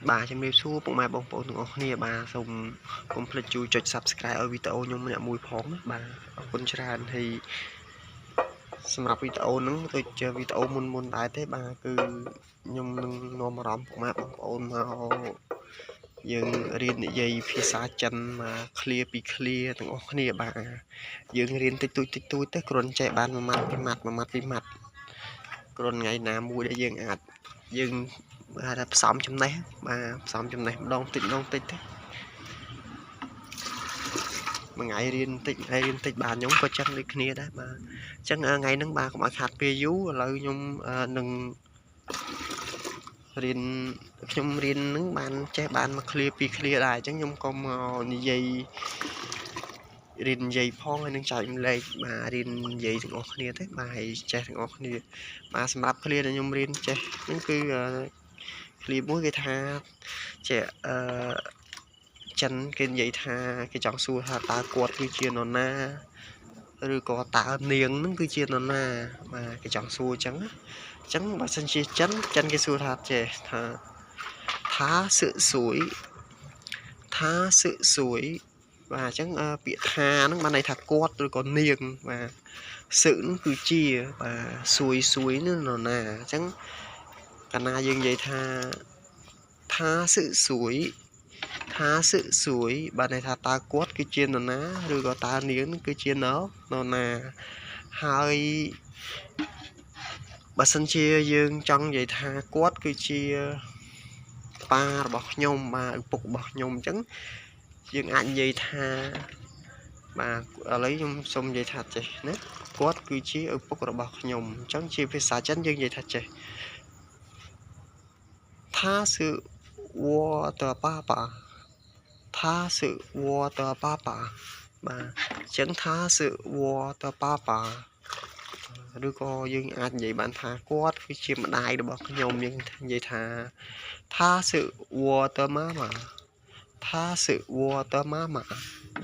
bà trong đêm xua bụng mai bông bông từng kia bà xong complete chui cho subscribe ở video nhung nè mùi phóng bà con tràn thìสำหรับ video ហ្នឹងដូចជា video មុនដែរទេបាទគឺខ្ញុំនឹងនាំអារម្មណ៍ពុកម៉ែបងប្អូនមកយើងរៀននិយាយភាសាចិនមក clear ពី clear ទាំងអស់គ្នាបាទយើងរៀនតិចតួចទៅគ្រាន់ចេះបានមួយម៉ាត់ពីរម៉ាត់គ្រាន់ថ្ងៃណាមួយដែលយើងអាចយើងថាផ្សំចំណេះបាទផ្សំចំណេះម្ដងតិចទេមួយថ្ងៃរៀនតិចបាទខ្ញុំក៏ចឹងដូចគ្នាដែរបាទអញ្ចឹងថ្ងៃហ្នឹងបាទកុំឲ្យខាត់ពេលយូរឥឡូវខ្ញុំនឹងខ្ញុំរៀនហ្នឹងបានចេះបានមក clear ពី clear ដែរអញ្ចឹងខ្ញុំក៏មកនិយាយរៀននិយាយផងហើយនឹងចែកម្លែកបាទរៀននិយាយទាំងអស់គ្នាទេបាទហើយចេះទាំងអស់គ្នាបាទសម្រាប់ clear ដែលខ្ញុំរៀនចេះហ្នឹងគឺ clear មួយគេថាចេះចិនគេនិយាយថាគេចង់សួរថាតើគាត់គឺជានរណាឬក៏តើនាងនឹងគឺជានរណាបាទគេចង់សួរអញ្ចឹងបើសិនជាចិនគេសួរថាចេះថាសឹសួយបាទអញ្ចឹងពាក្យថាហ្នឹងបានន័យថាគាត់ឬក៏នាងបាទសឹហ្នឹងគឺជាបាទសួយនឹងនរណាអញ្ចឹងកាលណាយើងនិយាយថាសឹសួយបាទន័យថាតើគាត់គឺជានរណាឬក៏តើនាងគឺជានរណាហើយបើសិនជាយើងចង់និយាយថាគាត់គឺជាប៉ារបស់ខ្ញុំបាទឪពុករបស់ខ្ញុំអញ្ចឹងយើងអាចនិយាយថាបាទឥឡូវខ្ញុំសូមនិយាយថាចេះណាគាត់គឺជាឪពុករបស់ខ្ញុំអញ្ចឹងជាភាសាចិនយើងនិយាយថាចេះថា是我的爸爸他是我的爸爸បាទអញ្ចឹងថា是我的爸爸ឬក៏យើងអាចនិយាយបានថាគាត់គឺជាម្ដាយរបស់ខ្ញុំយើងនិយាយថាថា是我的妈妈他是我的妈妈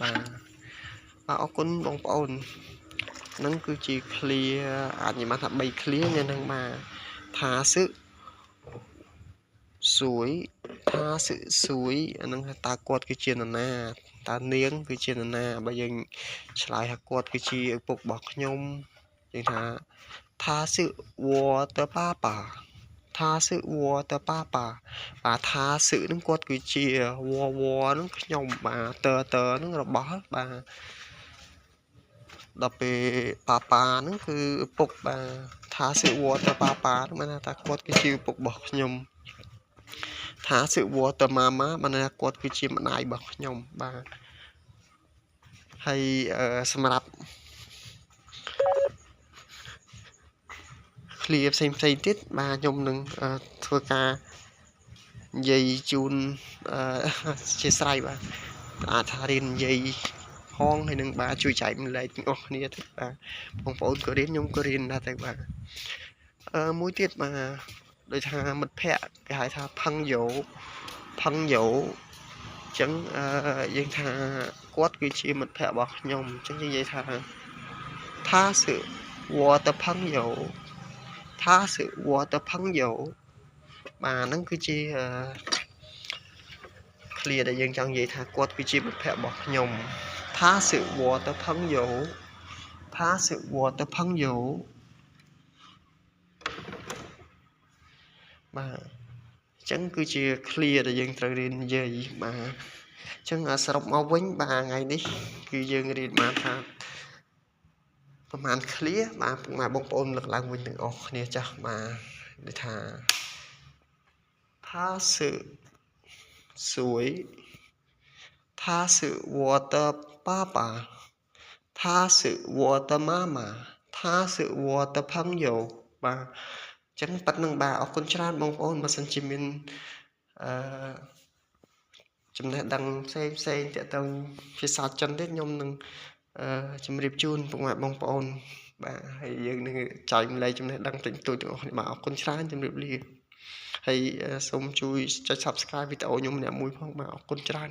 បាទអរគុណបងប្អូនហ្នឹងគឺជា clear អាចនិយាយបានថា3 clear នៅហ្នឹងបាទថាសឹសួយអាហ្នឹងតើគាត់គឺជានរណាតើនាងគឺជានរណាបើយើងឆ្លើយថាគាត់គឺជាឪពុករបស់ខ្ញុំយើងថាថា是我的爸爸បាទថាសឹនឹងគាត់គឺជាវហ្នឹងខ្ញុំបាទតហ្នឹងរបស់បាទដល់ពេលប៉ាហ្នឹងគឺឪពុកបាទថាសឹវតប៉ាហ្នឹងមានថាគាត់គឺជាឪពុករបស់ខ្ញុំថាសឹវតម៉ាម៉ាបានថាគាត់គឺជាម្ដាយរបស់ខ្ញុំបាទហើយសម្រាប់ clear ផ្សេងទៀតបាទខ្ញុំនឹងធ្វើការនិយាយជូនជាស្រ័យបាទអាចថារៀននិយាយផងហើយនឹងបាទជួយចែកម្លែកទាំងអស់គ្នាទៅបាទបងប្អូនក៏រៀនខ្ញុំក៏រៀនដែរទៅបាទមួយទៀតបាទដូចថាមិត្តភ័ក្តិគេហៅថាផឹងយោអញ្ចឹងយើងថាគាត់គឺជាមិត្តភ័ក្តិរបស់ខ្ញុំអញ្ចឹងយើងនិយាយថាថា是我的朋友បាទហ្នឹងគឺជា clear ដែលយើងចង់និយាយថាគាត់គឺជាមិត្តភ័ក្តិរបស់ខ្ញុំថា是我的朋友បាទអញ្ចឹងគឺជា clear ដែលយើងត្រូវរៀននិយាយបាទអញ្ចឹងសរុបមកវិញបាទថ្ងៃនេះគឺយើងរៀនបានថាប្រហែល clear បាទពុកម៉ែបងប្អូនលើកឡើងវិញទាំងអស់គ្នាចាស់បាទដូចថា是水他是我的爸爸他是我的妈妈他是我的朋友បាទអញ្ចឹងប៉ាត់នឹងបាទអរគុណច្រើនបងប្អូនបើសិនជាមានចំណេះដឹងផ្សេងទាក់ទងភាសាចិនទេខ្ញុំនឹងជម្រាបជូនពុកម៉ែបងប្អូនបាទហើយយើងនឹងចែកម្លែកចំណេះដឹងតិចតួចទាំងអស់គ្នាបាទអរគុណច្រើនជម្រាបលាហើយសូមជួយចុច subscribe វីដេអូខ្ញុំម្នាក់មួយផងបាទអរគុណច្រើន